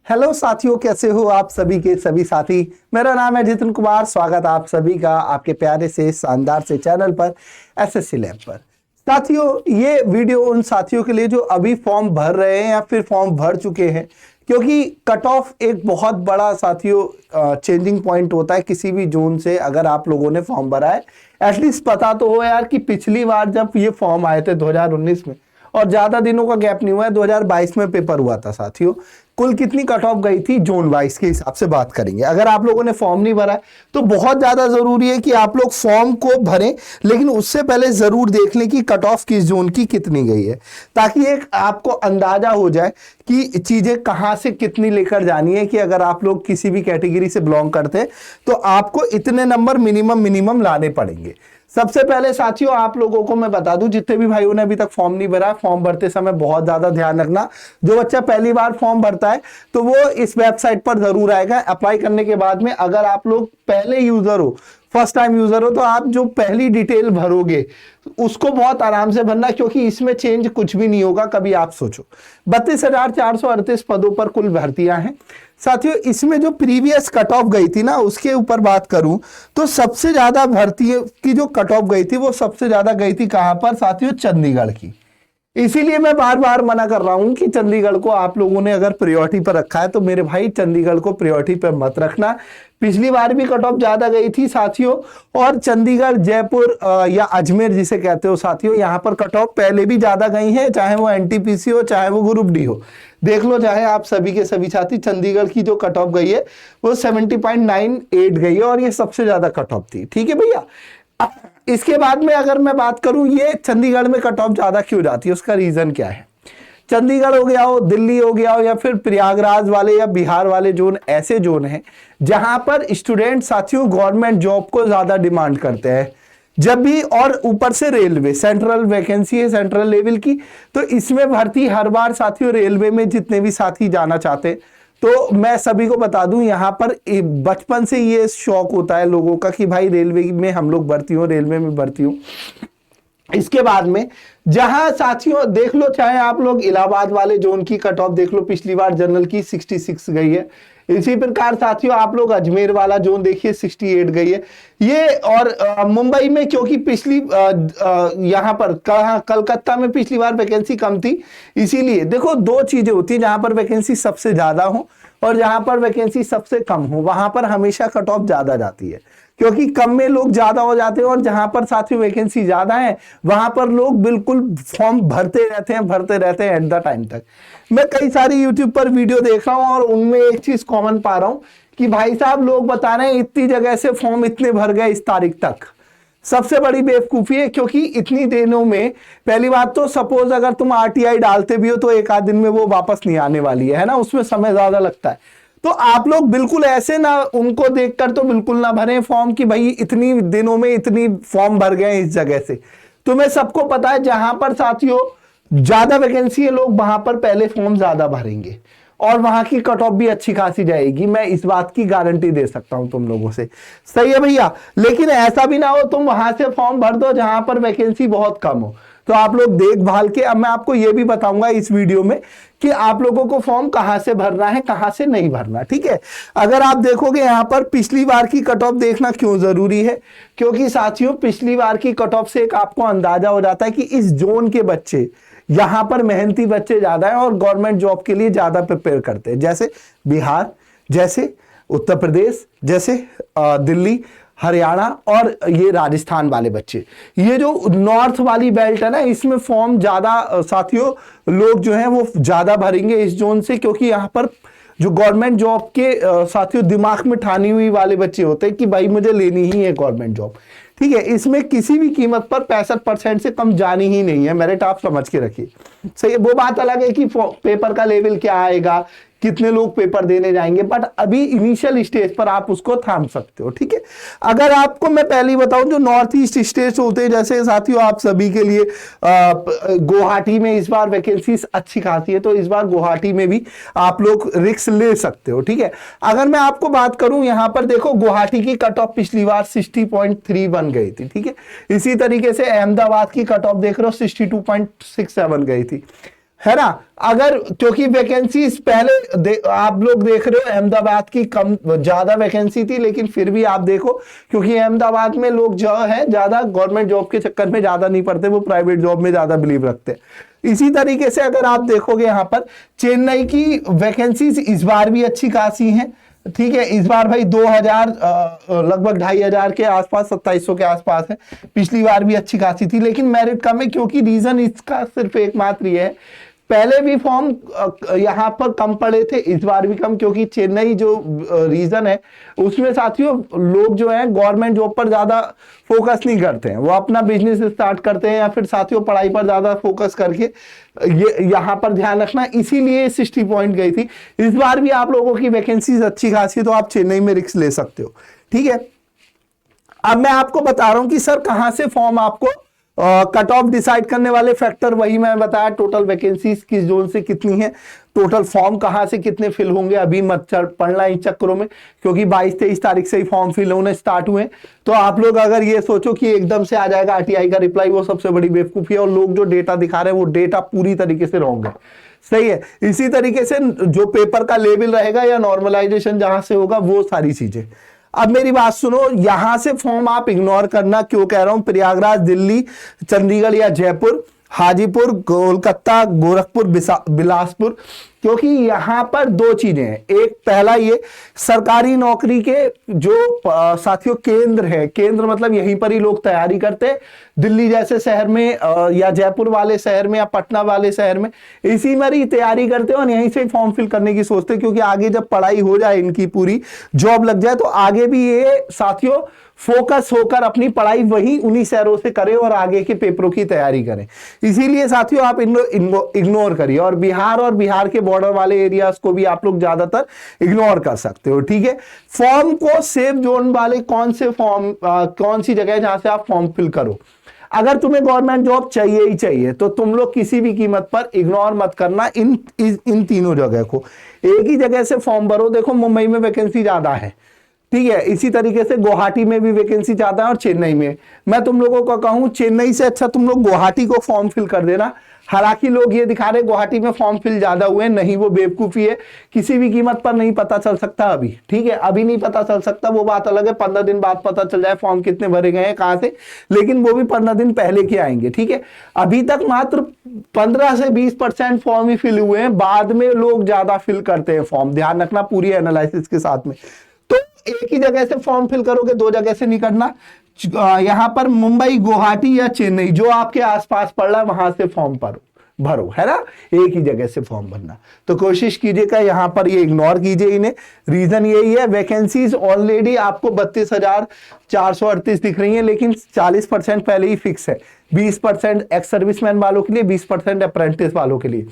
Hello साथियों, कैसे हो आप सभी के सभी साथी। मेरा नाम है जितिन कुमार। स्वागत आप सभी का आपके प्यारे से शानदार से चैनल पर एसएससी लैब पर। साथियों, ये वीडियो उन साथियों के लिए जो अभी फॉर्म भर रहे हैं या फिर फॉर्म भर चुके हैं, क्योंकि कट ऑफ एक बहुत बड़ा साथियों चेंजिंग पॉइंट होता है किसी भी जोन से। अगर आप लोगों ने फॉर्म भरा है, एटलीस्ट पता तो हो यार कि पिछली बार जब ये फॉर्म आए थे 2019 में, और ज्यादा दिनों का गैप नहीं हुआ है, 2022 में पेपर हुआ था साथियों। कुल कितनी कट ऑफ गई थी जोन वाइज के हिसाब से बात करेंगे। अगर आप लोगों ने फॉर्म नहीं भरा है तो बहुत ज्यादा जरूरी है कि आप लोग फॉर्म को भरें, लेकिन उससे पहले जरूर देख लें कि कट ऑफ किस जोन की कितनी गई है, ताकि एक आपको अंदाजा हो जाए कि चीजें कहां से कितनी लेकर जानी है। कि अगर आप लोग किसी भी कैटेगरी से बिलोंग करते हैं तो आपको इतने नंबर मिनिमम लाने पड़ेंगे। सबसे पहले साथियों आप लोगों को मैं बता दूं, जितने भी भाइयों ने अभी तक फॉर्म नहीं भरा, फॉर्म भरते समय बहुत ज्यादा ध्यान रखना। जो बच्चा पहली बार फॉर्म भरता है तो वो इस वेबसाइट पर जरूर आएगा। अप्लाई करने के बाद में अगर आप लोग पहले यूजर हो, फर्स्ट टाइम यूजर हो, तो आप जो पहली डिटेल भरोगे उसको बहुत आराम से भरना, क्योंकि इसमें चेंज कुछ भी नहीं होगा। कभी आप सोचो 32,438 पदों पर कुल भर्तियां हैं साथियों। इसमें जो प्रीवियस कट ऑफ गई थी ना, उसके ऊपर बात करूं तो सबसे ज्यादा भर्ती की जो कट ऑफ गई थी वो सबसे ज्यादा गई थी कहां पर साथियों? चंडीगढ़ की। इसीलिए मैं बार बार मना कर रहा हूं कि चंडीगढ़ को आप लोगों ने अगर प्रायोरिटी पर रखा है तो मेरे भाई चंडीगढ़ को प्रायोरिटी पर मत रखना। पिछली बार भी कट ऑफ ज्यादा गई थी साथियों, और चंडीगढ़, जयपुर या अजमेर जिसे कहते हो साथियों, यहां पर कट ऑफ पहले भी ज्यादा गई है, चाहे वो एनटीपीसी हो चाहे वो ग्रुप डी हो। देख लो चाहे आप सभी के सभी साथी, चंडीगढ़ की जो कट ऑफ गई है वो 70.98 गई है, और ये सबसे ज्यादा कट ऑफ थी। ठीक है भैया। इसके बाद में अगर मैं बात करूं ये चंडीगढ़ में कट ऑफ ज्यादा क्यों जाती है, उसका रीजन क्या है? चंडीगढ़ हो गया हो, दिल्ली हो गया हो, या फिर प्रयागराज वाले या बिहार वाले जोन ऐसे जोन हैं जहां पर स्टूडेंट साथियों गवर्नमेंट जॉब को ज्यादा डिमांड करते हैं जब भी। और ऊपर से रेलवे सेंट्रल वैकेंसी है सेंट्रल लेवल की, तो इसमें भर्ती हर बार साथियों रेलवे में जितने भी साथी जाना चाहते हैं, तो मैं सभी को बता दूं यहां पर बचपन से ये शौक होता है लोगों का कि भाई रेलवे में हम लोग भर्ती हो, रेलवे में भर्ती हो। इसके बाद में जहां साथियों देख लो, चाहे आप लोग इलाहाबाद वाले जोन की कट ऑफ देख लो, पिछली बार जनरल की 66 गई है। इसी प्रकार साथियों आप लोग अजमेर वाला जोन देखिए 68 गई है ये। और मुंबई में क्योंकि पिछली यहां पर कलकत्ता में पिछली बार वैकेंसी कम थी, इसीलिए देखो दो चीजें होती है, जहां पर वैकेंसी सबसे ज्यादा हो और जहां पर वैकेंसी सबसे कम हो, वहां पर हमेशा कट ऑफ ज्यादा जाती है, क्योंकि कम में लोग ज्यादा हो जाते हैं, और जहां पर साथियों वैकेंसी ज्यादा है वहां पर लोग बिल्कुल फॉर्म भरते रहते हैं एट द टाइम तक। मैं कई सारी यूट्यूब पर वीडियो देख रहा हूं और उनमें एक चीज कॉमन पा रहा हूं कि भाई साहब लोग बता रहे हैं इतनी जगह से फॉर्म इतने भर गए इस तारीख तक। सबसे बड़ी बेवकूफी है, क्योंकि इतनी दिनों में पहली बात तो सपोज अगर तुम आरटीआई डालते भी हो तो एक आध दिन में वो वापस नहीं आने वाली है ना, उसमें समय ज्यादा लगता है। तो आप लोग बिल्कुल ऐसे ना उनको देखकर तो बिल्कुल ना भरें फॉर्म कि भाई इतनी दिनों में इतनी फॉर्म भर गए इस जगह से। तुम्हें सबको पता है जहां पर साथियों ज्यादा वैकेंसी है लोग वहां पर पहले फॉर्म ज्यादा भरेंगे, और वहां की कट ऑफ भी अच्छी खासी जाएगी। मैं इस बात की गारंटी दे सकता हूं तुम लोगों से। सही है भैया। लेकिन ऐसा भी ना हो तुम वहां से फॉर्म भर दो जहां पर वैकेंसी बहुत कम हो, तो आप लोग देखभाल के। अब मैं आपको यह भी बताऊंगा इस वीडियो में कि आप लोगों को फॉर्म कहां से भरना है कहां से नहीं भरना। ठीक है। अगर आप देखोगे यहां पर पिछली बार की कट ऑफ देखना क्यों जरूरी है, क्योंकि साथियों पिछली बार की कट ऑफ से एक आपको अंदाजा हो जाता है कि इस जोन के बच्चे, यहां पर मेहनती बच्चे ज्यादा हैं और गवर्नमेंट जॉब के लिए ज्यादा प्रिपेयर करते हैं, जैसे बिहार, जैसे उत्तर प्रदेश, जैसे दिल्ली, हरियाणा और ये राजस्थान वाले बच्चे। ये जो नॉर्थ वाली बेल्ट है ना, इसमें फॉर्म ज्यादा साथियों लोग जो हैं वो ज्यादा भरेंगे इस जोन से, क्योंकि यहां पर जो गवर्नमेंट जॉब के साथियों दिमाग में ठानी हुई वाले बच्चे होते हैं कि भाई मुझे लेनी ही है गवर्नमेंट जॉब। ठीक है। इसमें किसी भी कीमत पर 65% से कम जानी ही नहीं है, मेरिट आप समझ के रखिए। सही है। वो बात अलग है कि पेपर का लेवल क्या आएगा, कितने लोग पेपर देने जाएंगे, बट अभी इनिशियल स्टेज पर आप उसको थाम सकते हो। ठीक है। अगर आपको मैं पहले ही बताऊं, जो नॉर्थ ईस्ट स्टेट्स होते हैं, जैसे साथियों आप सभी के लिए गुवाहाटी में इस बार वैकेंसी अच्छी खासी है, तो इस बार गुवाहाटी में भी आप लोग रिस्क ले सकते हो। ठीक है। अगर मैं आपको बात करूं यहां पर देखो गुवाहाटी की कट ऑफ पिछली बार 60.31 गई थी। ठीक है। इसी तरीके से अहमदाबाद की कट ऑफ देख रहे हो 62.67 गई थी। है ना। अगर क्योंकि वैकेंसीज पहले आप लोग देख रहे हो अहमदाबाद की कम ज्यादा वैकेंसी थी, लेकिन फिर भी आप देखो क्योंकि अहमदाबाद में लोग जो है ज्यादा गवर्नमेंट जॉब के चक्कर में ज्यादा नहीं पड़ते, वो प्राइवेट जॉब में ज्यादा बिलीव रखते हैं। इसी तरीके से अगर आप देखोगे यहाँ पर चेन्नई की वैकेंसीज इस बार भी अच्छी खासी हैं, ठीक है। इस बार भाई 2000 लगभग 2500 के आसपास 2700 के आसपास है। पिछली बार भी अच्छी खासी थी, लेकिन मेरिट कम है क्योंकि रीजन इसका सिर्फ एकमात्र ये है, पहले भी फॉर्म यहाँ पर कम पड़े थे, इस बार भी कम, क्योंकि चेन्नई जो रीजन है उसमें साथियों लोग जो है गवर्नमेंट जॉब पर ज्यादा फोकस नहीं करते हैं, वो अपना बिजनेस स्टार्ट करते हैं या फिर साथियों पढ़ाई पर ज्यादा फोकस करके ये यहाँ पर ध्यान रखना, इसीलिए 60 पॉइंट गई थी। इस बार भी आप लोगों की वैकेंसीज अच्छी खासी, तो आप चेन्नई में रिस्क ले सकते हो, ठीक है। अब मैं आपको बता रहा हूं कि सर कहां से फॉर्म आपको कट ऑफ डिसाइड करने वाले फैक्टर वही मैं बताया, टोटल वैकेंसीज किस जोन से कितनी है, टोटल फॉर्म कहां से कितने फिल होंगे। अभी मत पढ़ना इन चक्करों में, क्योंकि 22-23 तारीख से ही फॉर्म फिल होने स्टार्ट हुए। तो आप लोग अगर ये सोचो कि एकदम से आ जाएगा आरटीआई का रिप्लाई, वो सबसे बड़ी बेवकूफी है, और लोग जो डेटा दिखा रहे हैं वो डेटा पूरी तरीके से रॉन्ग है, सही है। इसी तरीके से जो पेपर का लेवल रहेगा या नॉर्मलाइजेशन जहां से होगा, वो सारी चीजें। अब मेरी बात सुनो, यहां से फॉर्म आप इग्नोर करना, क्यों कह रहा हूं, प्रयागराज, दिल्ली, चंडीगढ़ या जयपुर, हाजीपुर, कोलकाता, गोरखपुर, बिलासपुर, क्योंकि यहां पर दो चीजें हैं। एक पहला ये सरकारी नौकरी के जो साथियों केंद्र है, केंद्र मतलब यहीं पर ही लोग तैयारी करते हैं, दिल्ली जैसे शहर में या जयपुर वाले शहर में या पटना वाले शहर में, इसी में ही तैयारी करते हैं और यहीं से फॉर्म फिल करने की सोचते हैं, क्योंकि आगे जब पढ़ाई हो जाए इनकी पूरी जॉब लग जाए तो आगे भी ये साथियों फोकस होकर अपनी पढ़ाई वही उन्हीं शहरों से करें और आगे के पेपरों की तैयारी करें। इसीलिए साथियों आप इग्नोर करिए, और बिहार के बॉर्डर वाले एरियाज को भी आप लोग ज्यादातर इग्नोर कर सकते हो, ठीक है। फॉर्म को सेफ जोन वाले कौन से फॉर्म कौन सी जगह है जहां से आप फॉर्म फिल करो। अगर तुम्हें गवर्नमेंट जॉब चाहिए ही चाहिए तो तुम लोग किसी भी कीमत पर इग्नोर मत करना इन तीनों जगह को, एक ही जगह से फॉर्म भरो। देखो मुंबई में वैकेंसी ज्यादा है, ठीक है, इसी तरीके से गुवाहाटी में भी वैकेंसी ज्यादा है और चेन्नई में। मैं तुम लोगों को कहूं चेन्नई से अच्छा तुम लोग गुवाहाटी को फॉर्म फिल कर देना। हालांकि लोग ये दिखा रहे गुवाहाटी में फॉर्म फिल ज्यादा हुए, नहीं, वो बेवकूफी है। किसी भी कीमत पर नहीं पता चल सकता अभी, ठीक है, अभी नहीं पता चल सकता, वो बात अलग है, 15 दिन बाद पता चल जाए फॉर्म कितने भरे गए हैं कहां से, लेकिन वो भी 15 दिन पहले के आएंगे, ठीक है। अभी तक मात्र 15 से 20% फॉर्म ही फिल हुए हैं, बाद में लोग ज्यादा फिल करते हैं फॉर्म, ध्यान रखना पूरी एनालिसिस के साथ में। तो एक ही जगह से फॉर्म फिल करोगे, दो जगह से नहीं करना। यहां पर मुंबई, गुवाहाटी या चेन्नई जो आपके आसपास पड़ रहा है वहां से फॉर्म भरो, है ना, एक ही जगह से फॉर्म भरना। तो कोशिश कीजिएगा यहां पर ये इग्नोर कीजिए इन्हें। रीजन यही है, वैकेंसीज ऑलरेडी आपको 32,438 दिख रही हैं, लेकिन 40% पहले ही फिक्स है, 20% एक्स सर्विसमैन वालों के लिए, 20% अप्रेंटिस वालों के लिए।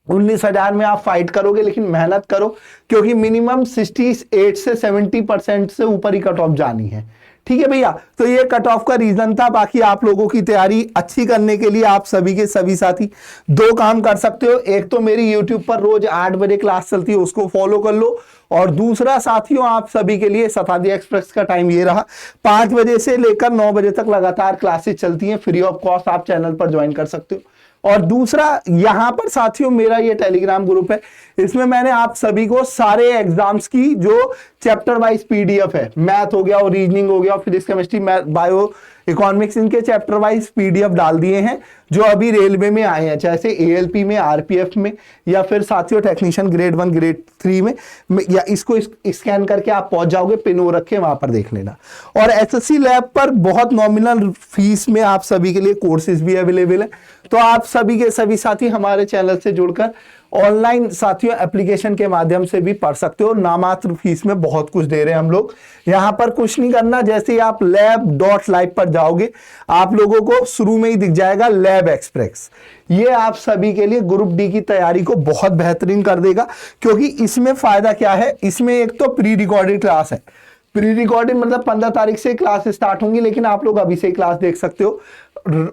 19,000 में आप फाइट करोगे, लेकिन मेहनत करो, क्योंकि मिनिमम 68 से 70% से ऊपर ही कट ऑफ जानी है, ठीक है भैया। तो ये कट ऑफ का रीजन था। बाकी आप लोगों की तैयारी अच्छी करने के लिए आप सभी के सभी साथी दो काम कर सकते हो। एक तो मेरी YouTube पर रोज 8 बजे क्लास चलती है, उसको फॉलो कर लो, और दूसरा साथियों आप सभी के लिए शताब्दी एक्सप्रेस का टाइम ये रहा, 5 बजे से लेकर 9 बजे तक लगातार क्लासेस चलती हैं, फ्री ऑफ कॉस्ट आप चैनल पर ज्वाइन कर सकते हो। और दूसरा यहां पर साथियों मेरा ये टेलीग्राम ग्रुप है, इसमें मैंने आप सभी को सारे एग्जाम्स की जो चैप्टर वाइज पीडीएफ है, मैथ हो गया और रीजनिंग हो गया, फिजिक्स, केमिस्ट्री, बायो, इकोनॉमिक्स, इनके चैप्टर वाइज पीडीएफ डाल दिए हैं जो अभी रेलवे में आए हैं, जैसे एएलपी में, आरपीएफ में, या फिर साथियों टेक्नीशियन ग्रेड 1 ग्रेड 3 में, या इसको स्कैन करके आप पहुंच जाओगे, पिन हो रखे वहां पर देख लेना। और एसएससी लैब पर बहुत नॉमिनल फीस में आप सभी के लिए कोर्सेज भी अवेलेबल है, तो आप सभी के सभी साथी हमारे चैनल से जुड़कर ऑनलाइन साथियों एप्लीकेशन के माध्यम से भी पढ़ सकते हो। नामात्र फीस में बहुत कुछ दे रहे हैं हम लोग। यहां पर कुछ नहीं करना, जैसे ही आप lab.live पर जाओगे आप लोगों को शुरू में ही दिख जाएगा लैब एक्सप्रेस। ये आप सभी के लिए ग्रुप डी की तैयारी को बहुत बेहतरीन कर देगा, क्योंकि इसमें फायदा क्या है, इसमें एक तो प्री रिकॉर्डेड क्लास है, प्री रिकॉर्डेड मतलब 15 तारीख से क्लास स्टार्ट होंगी, लेकिन आप लोग अभी से क्लास देख सकते हो।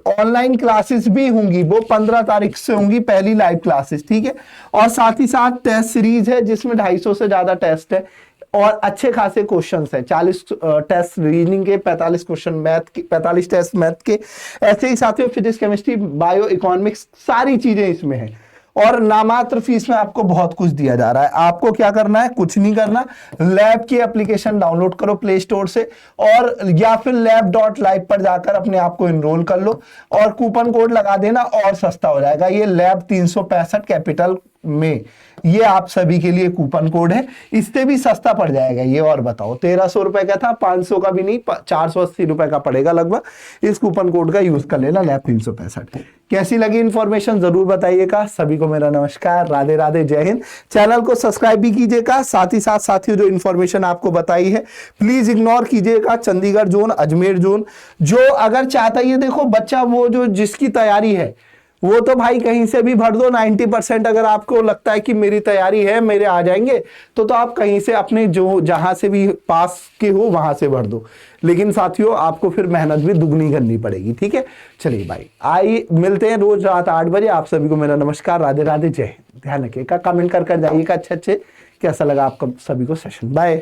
ऑनलाइन क्लासेस भी होंगी, वो 15 तारीख से होंगी पहली लाइव क्लासेस, ठीक है। और साथ ही साथ टेस्ट सीरीज है जिसमें 250 से ज्यादा टेस्ट है, और अच्छे खासे क्वेश्चंस हैं। 40 टेस्ट रीजनिंग के, 45 क्वेश्चन मैथ के, 45 टेस्ट मैथ के। ऐसे ही साथियों फिजिक्स, केमिस्ट्री, बायो, इकोनॉमिक्स सारी चीजें इसमें हैं। और नामात्र फीस में आपको बहुत कुछ दिया जा रहा है। आपको क्या करना है, कुछ नहीं करना, लैब की एप्लीकेशन डाउनलोड करो प्ले स्टोर से, और या फिर lab.live पर जाकर अपने आप को इनरोल कर लो और कूपन कोड लगा देना और सस्ता हो जाएगा। ये लैब 365 कैपिटल में, ये आप सभी के लिए कूपन कोड है, इससे भी सस्ता पड़ जाएगा ये। और बताओ 1300 रुपए का था, 500 का भी नहीं, 480 रुपए का पड़ेगा लगभग। इस कूपन कोड का यूज कर लेना, लैब 365। कैसी लगी इंफॉर्मेशन जरूर बताइएगा। सभी को मेरा नमस्कार, राधे राधे, जय हिंद। चैनल को सब्सक्राइब भी कीजिएगा। साथ ही साथ साथियों जो इंफॉर्मेशन आपको बताई है प्लीज इग्नोर कीजिएगा। चंडीगढ़ जोन, अजमेर जोन, जो अगर चाहता है, ये देखो बच्चा वो जो जिसकी तैयारी है वो तो भाई कहीं से भी भर दो 90%। अगर आपको लगता है कि मेरी तैयारी है, मेरे आ जाएंगे, तो आप कहीं से अपने जो जहां से भी पास के हो वहां से भर दो। लेकिन साथियों आपको फिर मेहनत भी दुगनी करनी पड़ेगी, ठीक है। चलिए भाई, आइए मिलते हैं रोज रात 8 बजे। आप सभी को मेरा नमस्कार, राधे राधे, जय हिंद। ध्यान रखिएगा, कमेंट कर जाइएगा अच्छे अच्छे कैसा लगा आपका सभी को सेशन। बाय।